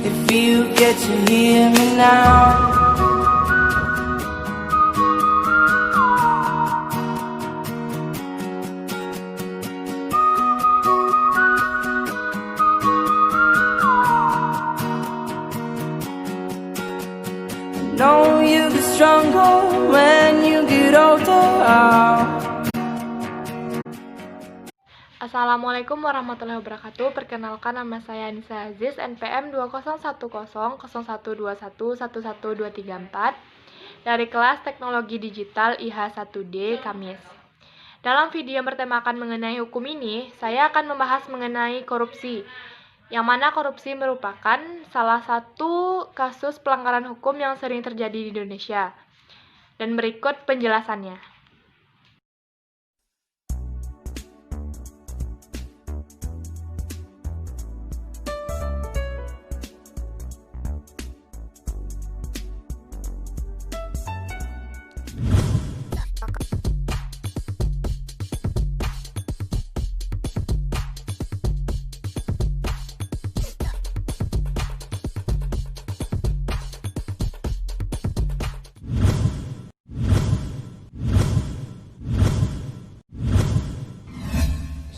If you get to hear me now. Know you get stronger when you get older. Assalamualaikum warahmatullahi wabarakatuh. Perkenalkan, nama saya Anissa Aziz, NPM 2010010121112334 dari kelas Teknologi Digital IH1D Kamis. Dalam video yang bertemakan mengenai hukum ini, saya akan membahas mengenai korupsi, yang mana korupsi merupakan salah satu kasus pelanggaran hukum yang sering terjadi di Indonesia. Dan berikut penjelasannya.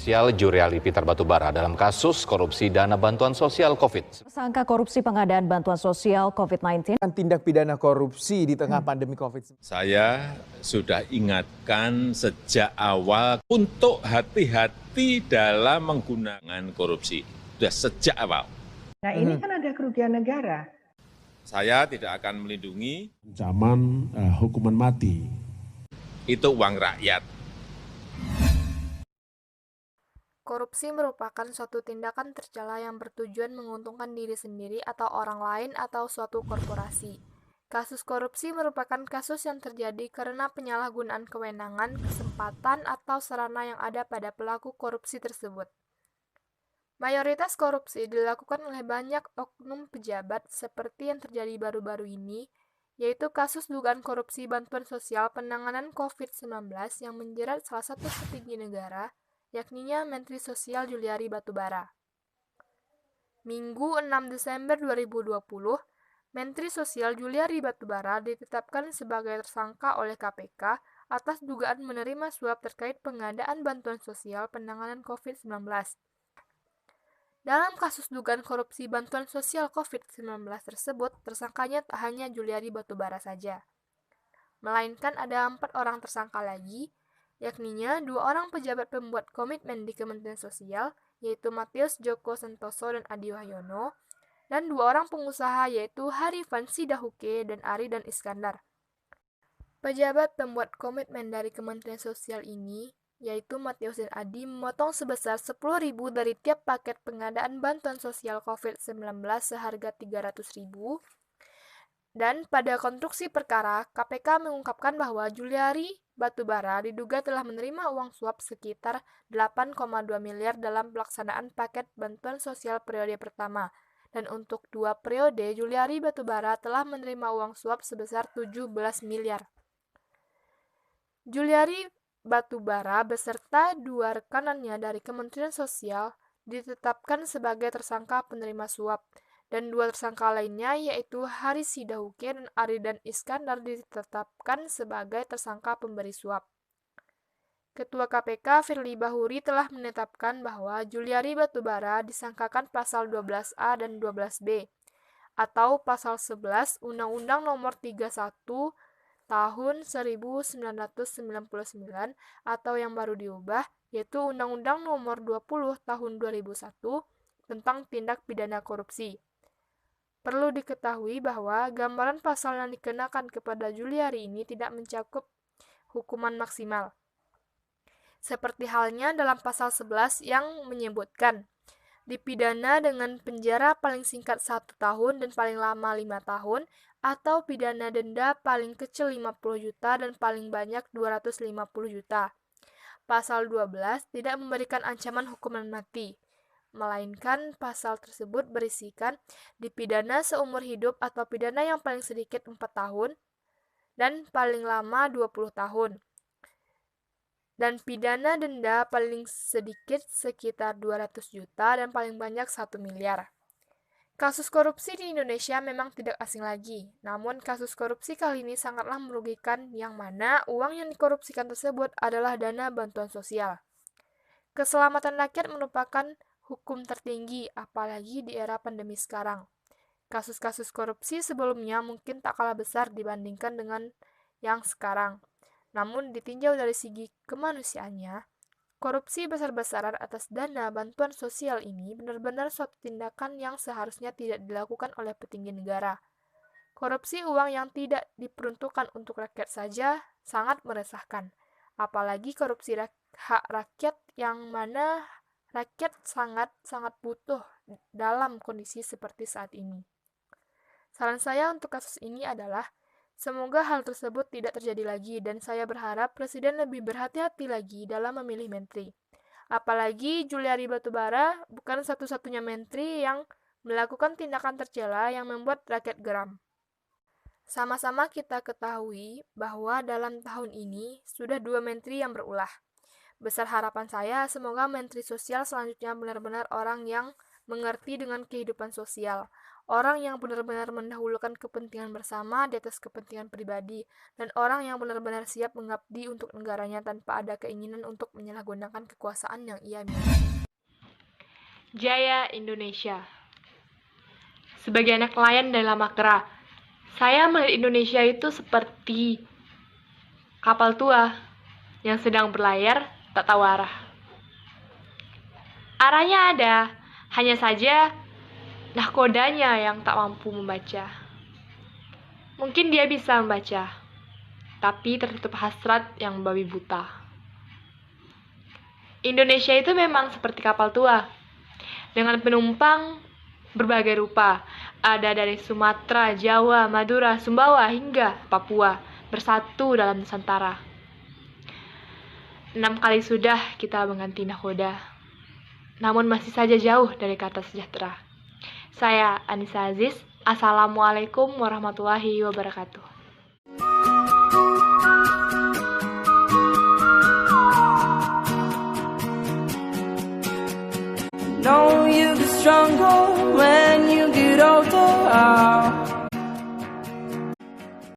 Juriali Peter Batubara dalam kasus korupsi dana bantuan sosial COVID. Tersangka korupsi pengadaan bantuan sosial COVID-19. Tindak pidana korupsi di tengah pandemi COVID-19. Saya sudah ingatkan sejak awal untuk hati-hati dalam menggunakan korupsi. Sudah sejak awal. Nah ini kan ada kerugian negara. Saya tidak akan melindungi ancaman hukuman mati. Itu uang rakyat. Korupsi merupakan suatu tindakan tercela yang bertujuan menguntungkan diri sendiri atau orang lain atau suatu korporasi. Kasus korupsi merupakan kasus yang terjadi karena penyalahgunaan kewenangan, kesempatan, atau sarana yang ada pada pelaku korupsi tersebut. Mayoritas korupsi dilakukan oleh banyak oknum pejabat seperti yang terjadi baru-baru ini, yaitu kasus dugaan korupsi bantuan sosial penanganan COVID-19 yang menjerat salah satu petinggi negara, yakninya Menteri Sosial Juliari Batubara. Minggu 6 Desember 2020, Menteri Sosial Juliari Batubara ditetapkan sebagai tersangka oleh KPK atas dugaan menerima suap terkait pengadaan bantuan sosial penanganan COVID-19. Dalam kasus dugaan korupsi bantuan sosial COVID-19 tersebut, tersangkanya tak hanya Juliari Batubara saja, melainkan ada 4 orang tersangka lagi, yakninya 2 orang pejabat pembuat komitmen di Kementerian Sosial, yaitu Matius Joko Santoso dan Adi Wahyono, dan 2 orang pengusaha yaitu Harifan Sidahuke dan Ari dan Iskandar. Pejabat pembuat komitmen dari Kementerian Sosial ini, yaitu Matius dan Adi, memotong sebesar 10.000 dari tiap paket pengadaan bantuan sosial COVID-19 seharga 300.000. Dan pada konstruksi perkara, KPK mengungkapkan bahwa Juliari Batubara diduga telah menerima uang suap sekitar 8,2 miliar dalam pelaksanaan paket bantuan sosial periode pertama. Dan untuk 2 periode, Juliari Batubara telah menerima uang suap sebesar 17 miliar. Juliari Batubara beserta 2 rekanannya dari Kementerian Sosial ditetapkan sebagai tersangka penerima suap. Dan 2 tersangka lainnya yaitu Haris Sidahuke dan Ari dan Iskandar ditetapkan sebagai tersangka pemberi suap. Ketua KPK Firly Bahuri telah menetapkan bahwa Juliari Batubara disangkakan pasal 12A dan 12B atau pasal 11 Undang-Undang Nomor 31 Tahun 1999 atau yang baru diubah yaitu Undang-Undang Nomor 20 Tahun 2001 tentang tindak pidana korupsi. Perlu diketahui bahwa gambaran pasal yang dikenakan kepada Juliari ini tidak mencakup hukuman maksimal. Seperti halnya dalam pasal 11 yang menyebutkan dipidana dengan penjara paling singkat 1 tahun dan paling lama 5 tahun, atau pidana denda paling kecil 50 juta dan paling banyak 250 juta. Pasal 12 tidak memberikan ancaman hukuman mati, melainkan pasal tersebut berisikan dipidana seumur hidup atau pidana yang paling sedikit 4 tahun dan paling lama 20 tahun. Dan pidana denda paling sedikit sekitar 200 juta dan paling banyak 1 miliar. Kasus korupsi di Indonesia memang tidak asing lagi, namun kasus korupsi kali ini sangatlah merugikan yang mana uang yang dikorupsikan tersebut adalah dana bantuan sosial. Keselamatan rakyat merupakan hukum tertinggi, apalagi di era pandemi sekarang. Kasus-kasus korupsi sebelumnya mungkin tak kalah besar dibandingkan dengan yang sekarang. Namun ditinjau dari segi kemanusiaannya, korupsi besar-besaran atas dana bantuan sosial ini benar-benar suatu tindakan yang seharusnya tidak dilakukan oleh petinggi negara. Korupsi uang yang tidak diperuntukkan untuk rakyat saja sangat meresahkan, apalagi korupsi hak rakyat yang mana rakyat sangat butuh dalam kondisi seperti saat ini. Saran saya untuk kasus ini adalah semoga hal tersebut tidak terjadi lagi dan saya berharap Presiden lebih berhati-hati lagi dalam memilih menteri. Apalagi Juliari Batubara bukan satu-satunya menteri yang melakukan tindakan tercela yang membuat rakyat geram. Sama-sama kita ketahui bahwa dalam tahun ini sudah 2 menteri yang berulah. Besar harapan saya semoga Menteri Sosial selanjutnya benar-benar orang yang mengerti dengan kehidupan sosial. Orang yang benar-benar mendahulukan kepentingan bersama di atas kepentingan pribadi, dan orang yang benar-benar siap mengabdi untuk negaranya tanpa ada keinginan untuk menyalahgunakan kekuasaan yang ia miliki. Jaya Indonesia. Sebagai anak nelayan dari Lamakera, saya melihat Indonesia itu seperti kapal tua yang sedang berlayar tak tahu arah. Arahnya ada, hanya saja nahkodanya yang tak mampu membaca. Mungkin dia bisa membaca, tapi tertutup hasrat yang membabi buta. Indonesia itu memang seperti kapal tua, dengan penumpang berbagai rupa. Ada dari Sumatera, Jawa, Madura, Sumbawa, hingga Papua, bersatu dalam Nusantara. 6 kali sudah kita mengganti nahkoda, namun masih saja jauh dari kata sejahtera. Saya Anissa Aziz. Assalamualaikum warahmatullahi wabarakatuh. Know you get stronger when you get older.